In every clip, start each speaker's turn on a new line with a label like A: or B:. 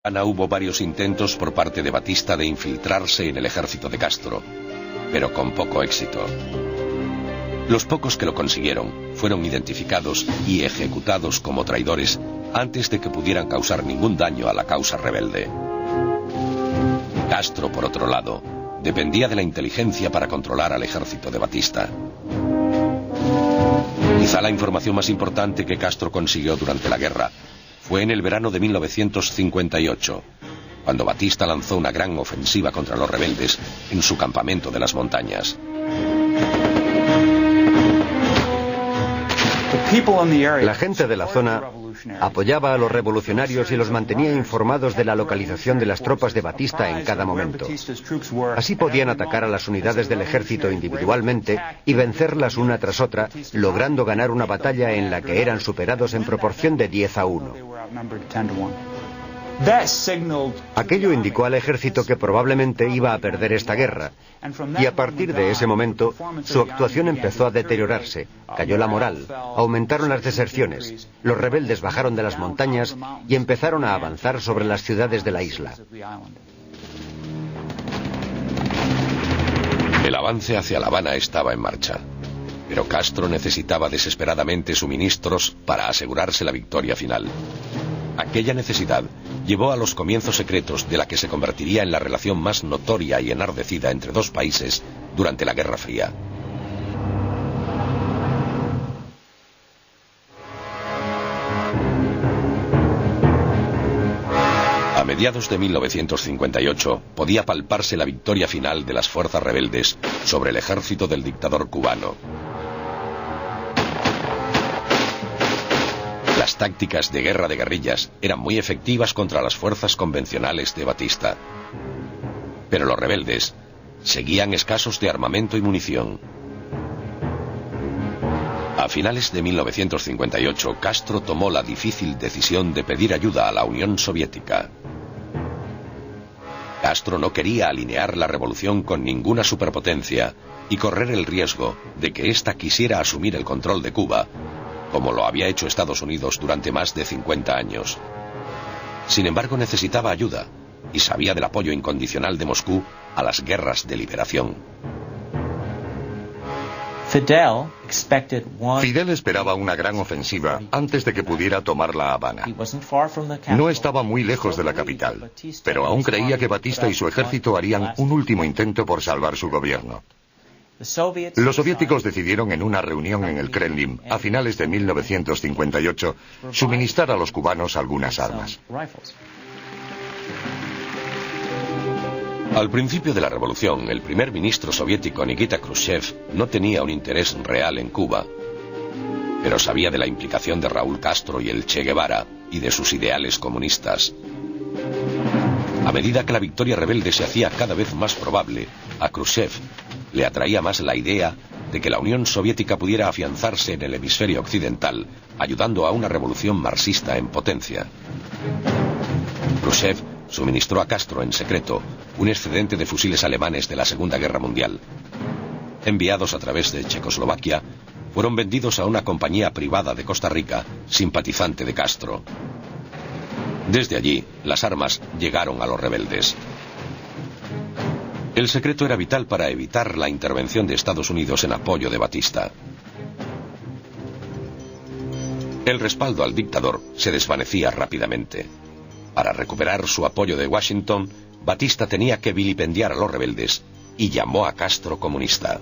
A: Hubo varios intentos por parte de Batista de infiltrarse en el ejército de Castro, pero con poco éxito. Los pocos que lo consiguieron fueron identificados y ejecutados como traidores antes de que pudieran causar ningún daño a la causa rebelde. Castro, por otro lado, dependía de la inteligencia para controlar al ejército de Batista. Quizá la información más importante que Castro consiguió durante la guerra fue en el verano de 1958, cuando Batista lanzó una gran ofensiva contra los rebeldes en su campamento de las montañas.
B: La gente de la zona apoyaba a los revolucionarios y los mantenía informados de la localización de las tropas de Batista en cada momento. Así podían atacar a las unidades del ejército individualmente y vencerlas una tras otra, logrando ganar una batalla en la que eran superados en proporción de 10-1. Aquello indicó al ejército que probablemente iba a perder esta guerra, y a partir de ese momento su actuación empezó a deteriorarse, cayó la moral, aumentaron las deserciones, los rebeldes bajaron de las montañas y empezaron a avanzar sobre las ciudades de la isla.
A: El avance hacia La Habana estaba en marcha, pero Castro necesitaba desesperadamente suministros para asegurarse la victoria final. Aquella necesidad llevó a los comienzos secretos de la que se convertiría en la relación más notoria y enardecida entre dos países durante la Guerra Fría. A mediados de 1958 podía palparse la victoria final de las fuerzas rebeldes sobre el ejército del dictador cubano. Las tácticas de guerra de guerrillas eran muy efectivas contra las fuerzas convencionales de Batista. Pero los rebeldes seguían escasos de armamento y munición. A finales de 1958, Castro tomó la difícil decisión de pedir ayuda a la Unión Soviética. Castro no quería alinear la revolución con ninguna superpotencia y correr el riesgo de que ésta quisiera asumir el control de Cuba, como lo había hecho Estados Unidos durante más de 50 años. Sin embargo, necesitaba ayuda y sabía del apoyo incondicional de Moscú a las guerras de liberación.
C: Fidel esperaba una gran ofensiva antes de que pudiera tomar La Habana. No estaba muy lejos de la capital, pero aún creía que Batista y su ejército harían un último intento por salvar su gobierno. Los soviéticos decidieron en una reunión en el Kremlin a finales de 1958 suministrar a los cubanos algunas armas.
A: Al principio de la revolución, el primer ministro soviético Nikita Khrushchev no tenía un interés real en Cuba, pero sabía de la implicación de Raúl Castro y el Che Guevara y de sus ideales comunistas. A medida que la victoria rebelde se hacía cada vez más probable, a Khrushchev le atraía más la idea de que la Unión Soviética pudiera afianzarse en el hemisferio occidental, ayudando a una revolución marxista en potencia. Khrushchev suministró a Castro en secreto un excedente de fusiles alemanes de la Segunda Guerra Mundial. Enviados a través de Checoslovaquia, fueron vendidos a una compañía privada de Costa Rica, simpatizante de Castro. Desde allí, las armas llegaron a los rebeldes. El secreto era vital para evitar la intervención de Estados Unidos en apoyo de Batista. El respaldo al dictador se desvanecía rápidamente. Para recuperar su apoyo de Washington, Batista tenía que vilipendiar a los rebeldes y llamó a Castro comunista.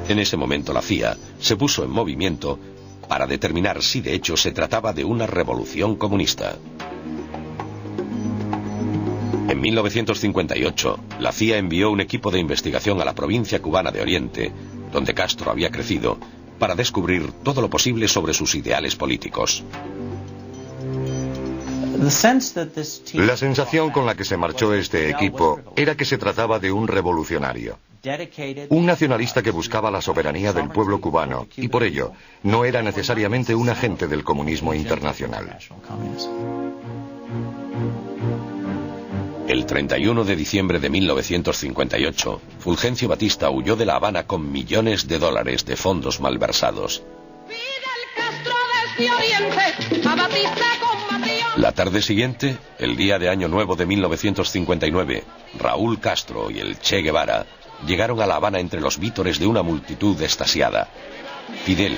A: En ese momento la CIA se puso en movimiento para determinar si de hecho se trataba de una revolución comunista. En 1958, la CIA envió un equipo de investigación a la provincia cubana de Oriente, donde Castro había crecido, para descubrir todo lo posible sobre sus ideales políticos.
C: La sensación con la que se marchó este equipo era que se trataba de un revolucionario, un nacionalista que buscaba la soberanía del pueblo cubano y por ello no era necesariamente un agente del comunismo internacional.
A: El 31 de diciembre de 1958, Fulgencio Batista huyó de La Habana con millones de dólares de fondos malversados.
D: Fidel Castro desde Oriente, a Batista combatió.
A: La tarde siguiente, el día de Año Nuevo de 1959, Raúl Castro y el Che Guevara llegaron a La Habana entre los vítores de una multitud extasiada. Fidel,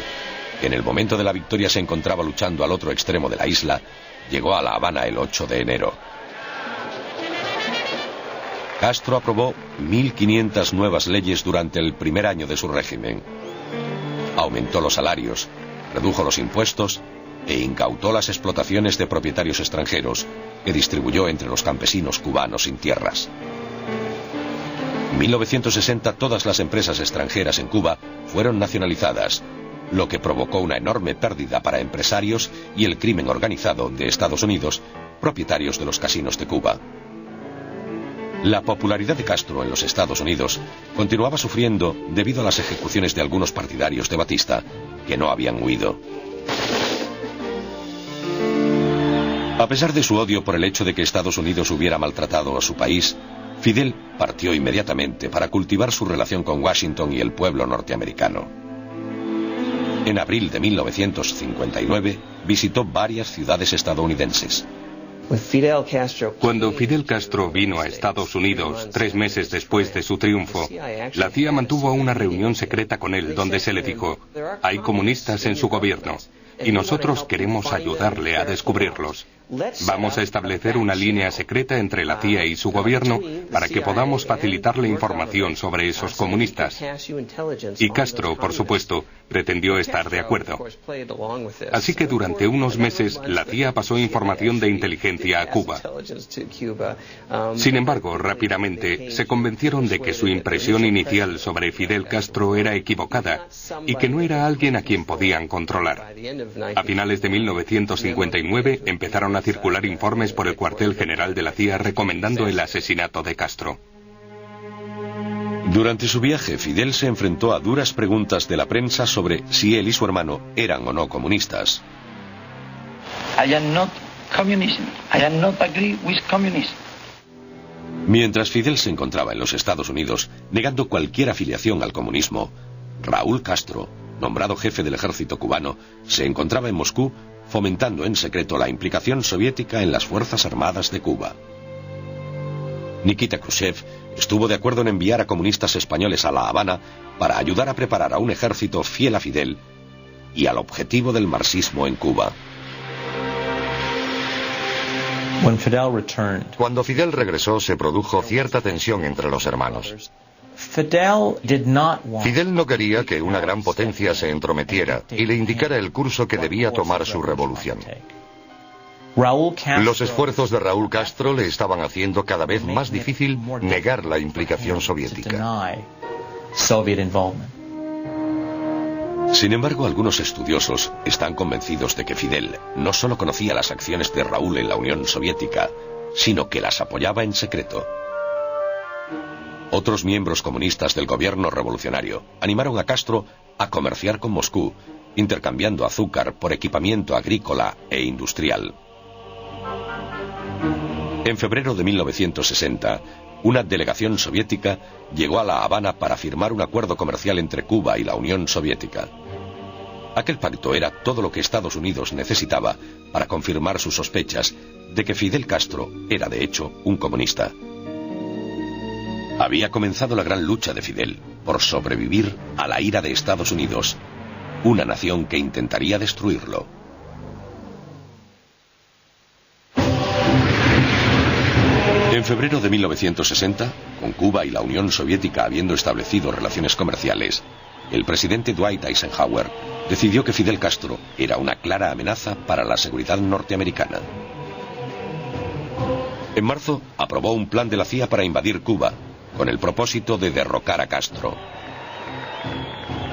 A: que en el momento de la victoria se encontraba luchando al otro extremo de la isla, llegó a La Habana el 8 de enero. Castro aprobó 1.500 nuevas leyes durante el primer año de su régimen. Aumentó los salarios, redujo los impuestos e incautó las explotaciones de propietarios extranjeros que distribuyó entre los campesinos cubanos sin tierras. En 1960 todas las empresas extranjeras en Cuba fueron nacionalizadas, lo que provocó una enorme pérdida para empresarios y el crimen organizado de Estados Unidos, propietarios de los casinos de Cuba. La popularidad de Castro en los Estados Unidos continuaba sufriendo debido a las ejecuciones de algunos partidarios de Batista, que no habían huido. A pesar de su odio por el hecho de que Estados Unidos hubiera maltratado a su país, Fidel partió inmediatamente para cultivar su relación con Washington y el pueblo norteamericano. En abril de 1959 visitó varias ciudades estadounidenses.
D: Cuando Fidel Castro vino a Estados Unidos 3 meses después de su triunfo, la CIA mantuvo una reunión secreta con él donde se le dijo: hay comunistas en su gobierno y nosotros queremos ayudarle a descubrirlos. Vamos a establecer una línea secreta entre la CIA y su gobierno para que podamos facilitarle información sobre esos comunistas. Y Castro, por supuesto, pretendió estar de acuerdo. Así que durante unos meses la CIA pasó información de inteligencia a Cuba. Sin embargo, rápidamente se convencieron de que su impresión inicial sobre Fidel Castro era equivocada y que no era alguien a quien podían controlar. A finales de 1959 empezaron a circular informes por el cuartel general de la CIA recomendando el asesinato de Castro.
A: Durante su viaje, Fidel se enfrentó a duras preguntas de la prensa sobre si él y su hermano eran o no comunistas. Mientras Fidel se encontraba en los Estados Unidos, negando cualquier afiliación al comunismo, Raúl Castro, nombrado jefe del ejército cubano, se encontraba en Moscú fomentando en secreto la implicación soviética en las Fuerzas Armadas de Cuba. Nikita Khrushchev estuvo de acuerdo en enviar a comunistas españoles a La Habana para ayudar a preparar a un ejército fiel a Fidel y al objetivo del marxismo en Cuba.
C: Cuando Fidel regresó, se produjo cierta tensión entre los hermanos. Fidel no quería que una gran potencia se entrometiera y le indicara el curso que debía tomar su revolución. Los esfuerzos de Raúl Castro le estaban haciendo cada vez más difícil negar la implicación soviética.
A: Sin embargo, algunos estudiosos están convencidos de que Fidel no solo conocía las acciones de Raúl en la Unión Soviética, sino que las apoyaba en secreto. Otros miembros comunistas del gobierno revolucionario animaron a Castro a comerciar con Moscú, intercambiando azúcar por equipamiento agrícola e industrial. En febrero de 1960, una delegación soviética llegó a La Habana para firmar un acuerdo comercial entre Cuba y la Unión Soviética. Aquel pacto era todo lo que Estados Unidos necesitaba para confirmar sus sospechas de que Fidel Castro era de hecho un comunista. Había comenzado la gran lucha de Fidel por sobrevivir a la ira de Estados Unidos, una nación que intentaría destruirlo. En febrero de 1960, con Cuba y la Unión Soviética habiendo establecido relaciones comerciales, el presidente Dwight Eisenhower decidió que Fidel Castro era una clara amenaza para la seguridad norteamericana. En marzo, aprobó un plan de la CIA para invadir Cuba, con el propósito de derrocar a Castro.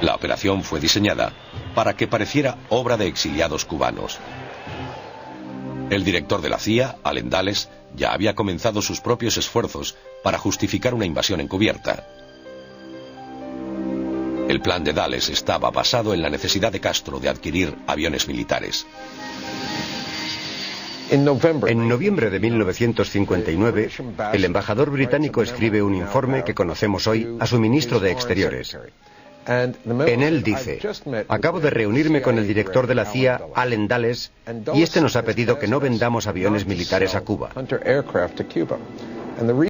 A: La operación fue diseñada para que pareciera obra de exiliados cubanos. El director de la CIA, Allen Dulles, ya había comenzado sus propios esfuerzos para justificar una invasión encubierta. El plan de Dulles estaba basado en la necesidad de Castro de adquirir aviones militares.
B: En noviembre de 1959, el embajador británico escribe un informe que conocemos hoy a su ministro de Exteriores. En él dice: acabo de reunirme con el director de la CIA, Allen Dulles, y este nos ha pedido que no vendamos aviones militares a Cuba.